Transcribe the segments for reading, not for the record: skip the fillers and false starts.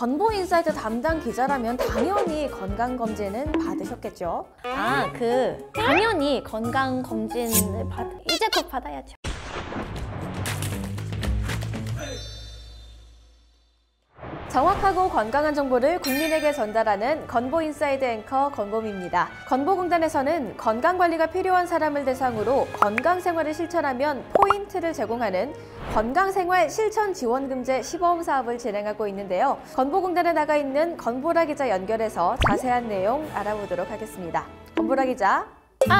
건보인사이트 담당 기자라면 당연히 건강검진은 받으셨겠죠? 당연히 건강검진을 이제 곧 받아야죠. 정확하고 건강한 정보를 국민에게 전달하는 건보인사이드 앵커 건보미입니다. 건보공단에서는 건강관리가 필요한 사람을 대상으로 건강생활을 실천하면 포인트를 제공하는 건강생활 실천지원금제 시범 사업을 진행하고 있는데요. 건보공단에 나가 있는 건보라 기자 연결해서 자세한 내용 알아보도록 하겠습니다. 건보라 기자.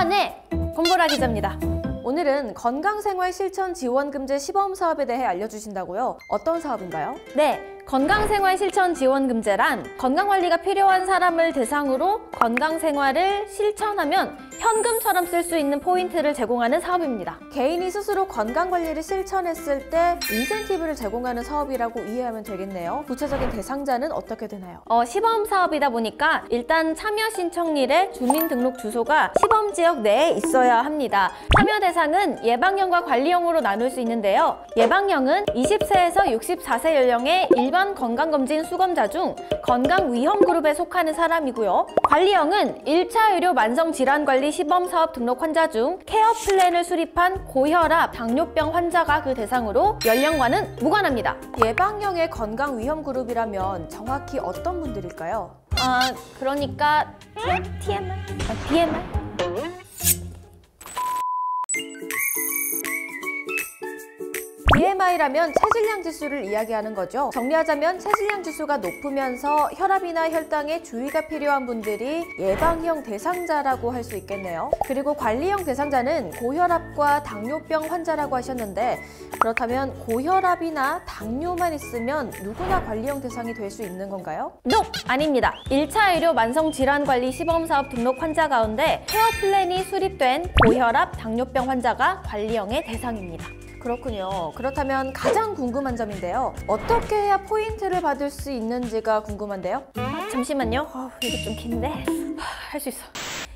네. 건보라 기자입니다. 오늘은 건강생활 실천지원금제 시범 사업에 대해 알려주신다고요? 어떤 사업인가요? 네. 건강생활 실천지원금제란 건강관리가 필요한 사람을 대상으로 건강생활을 실천하면 현금처럼 쓸 수 있는 포인트를 제공하는 사업입니다. 개인이 스스로 건강관리를 실천했을 때 인센티브를 제공하는 사업이라고 이해하면 되겠네요. 구체적인 대상자는 어떻게 되나요? 시범 사업이다 보니까 일단 참여 신청일에 주민등록 주소가 시범지역 내에 있어야 합니다. 참여 대상은 예방형과 관리형으로 나눌 수 있는데요. 예방형은 20세에서 64세 연령의 일반 건강검진 수검자 중 건강위험그룹에 속하는 사람이고요. 관리형은 1차 의료 만성질환관리 시범사업 등록 환자 중 케어 플랜을 수립한 고혈압, 당뇨병 환자가 그 대상으로 연령과는 무관합니다. 예방형의 건강위험그룹이라면 정확히 어떤 분들일까요? 그러니까 BMI? BMI라면 체질량 지수를 이야기하는 거죠. 정리하자면 체질량 지수가 높으면서 혈압이나 혈당에 주의가 필요한 분들이 예방형 대상자라고 할 수 있겠네요. 그리고 관리형 대상자는 고혈압과 당뇨병 환자라고 하셨는데 그렇다면 고혈압이나 당뇨만 있으면 누구나 관리형 대상이 될 수 있는 건가요? 아닙니다. 1차 의료 만성질환관리 시범사업 등록 환자 가운데 케어 플랜이 수립된 고혈압, 당뇨병 환자가 관리형의 대상입니다. 그렇군요. 그렇다면 가장 궁금한 점인데요. 어떻게 해야 포인트를 받을 수 있는지가 궁금한데요. 잠시만요. 이게 좀 긴데. 할 수 있어.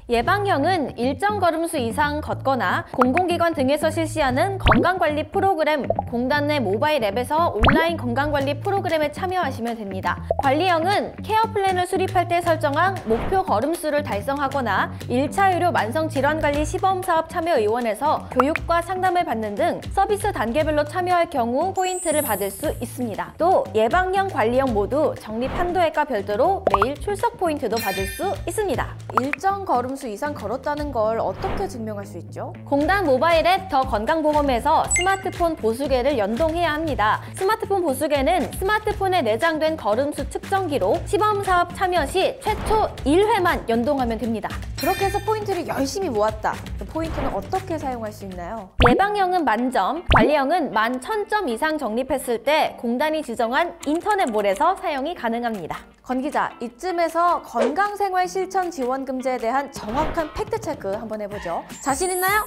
예방형은 일정 걸음수 이상 걷거나 공공기관 등에서 실시하는 건강관리 프로그램, 공단 내 모바일 앱에서 온라인 건강관리 프로그램에 참여하시면 됩니다. 관리형은 케어 플랜을 수립할 때 설정한 목표 걸음수를 달성하거나 1차 의료 만성질환관리 시범사업 참여의원에서 교육과 상담을 받는 등 서비스 단계별로 참여할 경우 포인트를 받을 수 있습니다. 또 예방형, 관리형 모두 적립 한도액과 별도로 매일 출석 포인트도 받을 수 있습니다. 일정 걸음수 이상 걸었다는 걸 어떻게 증명할 수 있죠? 공단 모바일 앱 더 건강보험에서 스마트폰 보수계를 연동해야 합니다. 스마트폰 보수계는 스마트폰에 내장된 걸음수 측정기로 시범사업 참여 시 최초 1회만 연동하면 됩니다. 그렇게 해서 포인트를 열심히 모았다. 포인트는 어떻게 사용할 수 있나요? 예방형은 만점, 관리형은 11,000점 이상 적립했을 때 공단이 지정한 인터넷몰에서 사용이 가능합니다. 건 기자, 이쯤에서 건강생활 실천 지원금제에 대한 정확한 팩트체크 한번 해보죠. 자신 있나요?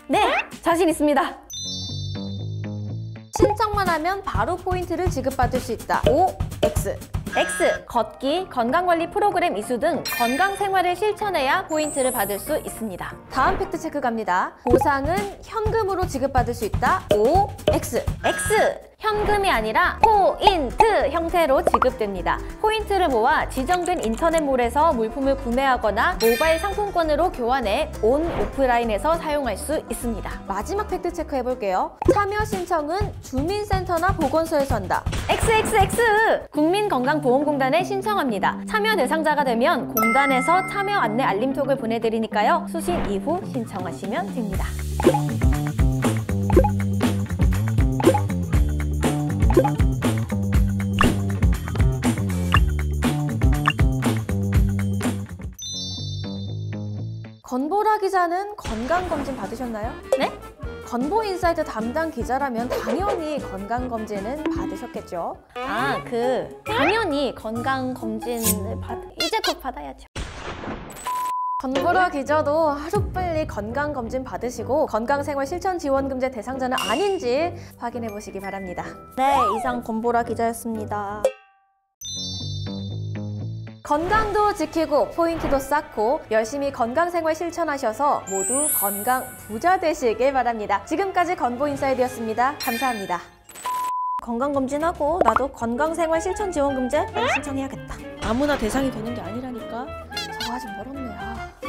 네, 자신 있습니다. 신청만 하면 바로 포인트를 지급받을 수 있다. O, X. X, 걷기, 건강관리 프로그램 이수 등 건강생활을 실천해야 포인트를 받을 수 있습니다. 다음 팩트체크 갑니다. 보상은 현금으로 지급받을 수 있다. O, X. X, 현금이 아니라 포인트 형태로 지급됩니다. 포인트를 모아 지정된 인터넷몰에서 물품을 구매하거나 모바일 상품권으로 교환해 온, 오프라인에서 사용할 수 있습니다. 마지막 팩트체크 해볼게요. 참여 신청은 주민센터나 보건소에서 한다. XXX! 국민건강보험공단에 신청합니다. 참여 대상자가 되면 공단에서 참여 안내 알림톡을 보내드리니까요. 수신 이후 신청하시면 됩니다. 건보라 기자는 건강검진 받으셨나요? 네? 건보인사이트 담당 기자라면 당연히 건강검진은 받으셨겠죠? 당연히 건강검진을 이제 곧 받아야죠. 건보라 기자도 하루빨리 건강검진 받으시고 건강생활 실천지원금제 대상자는 아닌지 확인해 보시기 바랍니다. 네, 이상 건보라 기자였습니다. 건강도 지키고 포인트도 쌓고 열심히 건강생활 실천하셔서 모두 건강 부자 되시길 바랍니다. 지금까지 건보인사이드였습니다. 감사합니다. 건강검진하고 나도 건강생활실천지원금제 빨리 신청해야겠다. 아무나 대상이 되는 게 아니라니까. 저거 아직 멀었네.